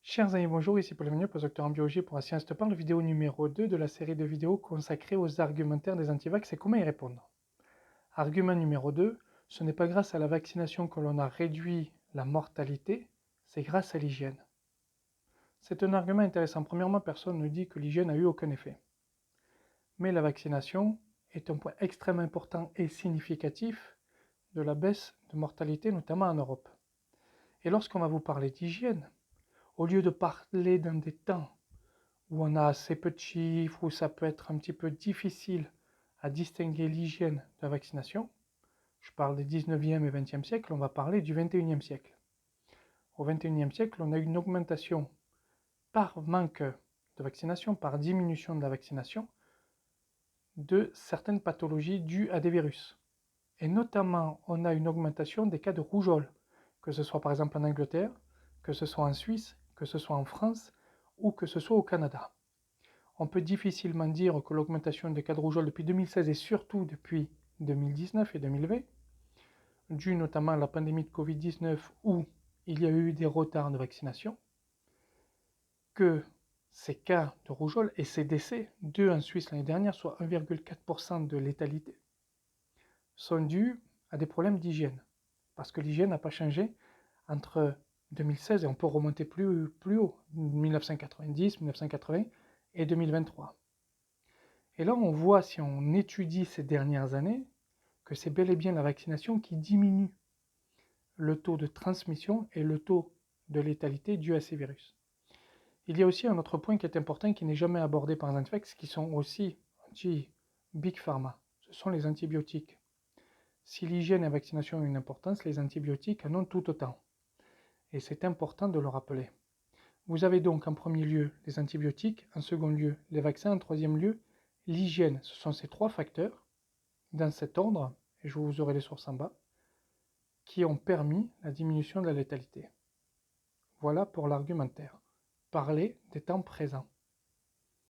Chers amis, bonjour, ici Paul Emmanuel, postdocteur en biologie pour la Science Te Parle, vidéo numéro 2 de la série de vidéos consacrée aux argumentaires des antivax et comment y répondre. Argument numéro 2, ce n'est pas grâce à la vaccination que l'on a réduit la mortalité, c'est grâce à l'hygiène. C'est un argument intéressant. Premièrement, personne ne dit que l'hygiène n'a eu aucun effet. Mais la vaccination est un point extrêmement important et significatif de la baisse de mortalité, notamment en Europe. Et lorsqu'on va vous parler d'hygiène, au lieu de parler dans des temps où on a assez peu de chiffres, où ça peut être un petit peu difficile à distinguer l'hygiène de la vaccination, je parle des 19e et 20e siècles, on va parler du 21e siècle. Au 21e siècle, on a eu une augmentation par manque de vaccination, par diminution de la vaccination, de certaines pathologies dues à des virus. Et notamment, on a une augmentation des cas de rougeole, que ce soit par exemple en Angleterre, que ce soit en Suisse, que ce soit en France ou que ce soit au Canada. On peut difficilement dire que l'augmentation des cas de rougeole depuis 2016 et surtout depuis 2019 et 2020, due notamment à la pandémie de Covid-19 où il y a eu des retards de vaccination, que ces cas de rougeole et ces décès, 2 en Suisse l'année dernière, soit 1,4% de létalité, sont dus à des problèmes d'hygiène. Parce que l'hygiène n'a pas changé entre 2016 et on peut remonter plus haut, 1990, 1980 et 2023. Et là, on voit, si on étudie ces dernières années, que c'est bel et bien la vaccination qui diminue le taux de transmission et le taux de létalité dû à ces virus. Il y a aussi un autre point qui est important, qui n'est jamais abordé par les antivax, qui sont aussi anti-big pharma. Ce sont les antibiotiques. Si l'hygiène et la vaccination ont une importance, les antibiotiques en ont tout autant. Et c'est important de le rappeler. Vous avez donc en premier lieu les antibiotiques, en second lieu les vaccins, en troisième lieu l'hygiène. Ce sont ces trois facteurs, dans cet ordre, et je vous aurai les sources en bas, qui ont permis la diminution de la létalité. Voilà pour l'argumentaire. Parler des temps présents.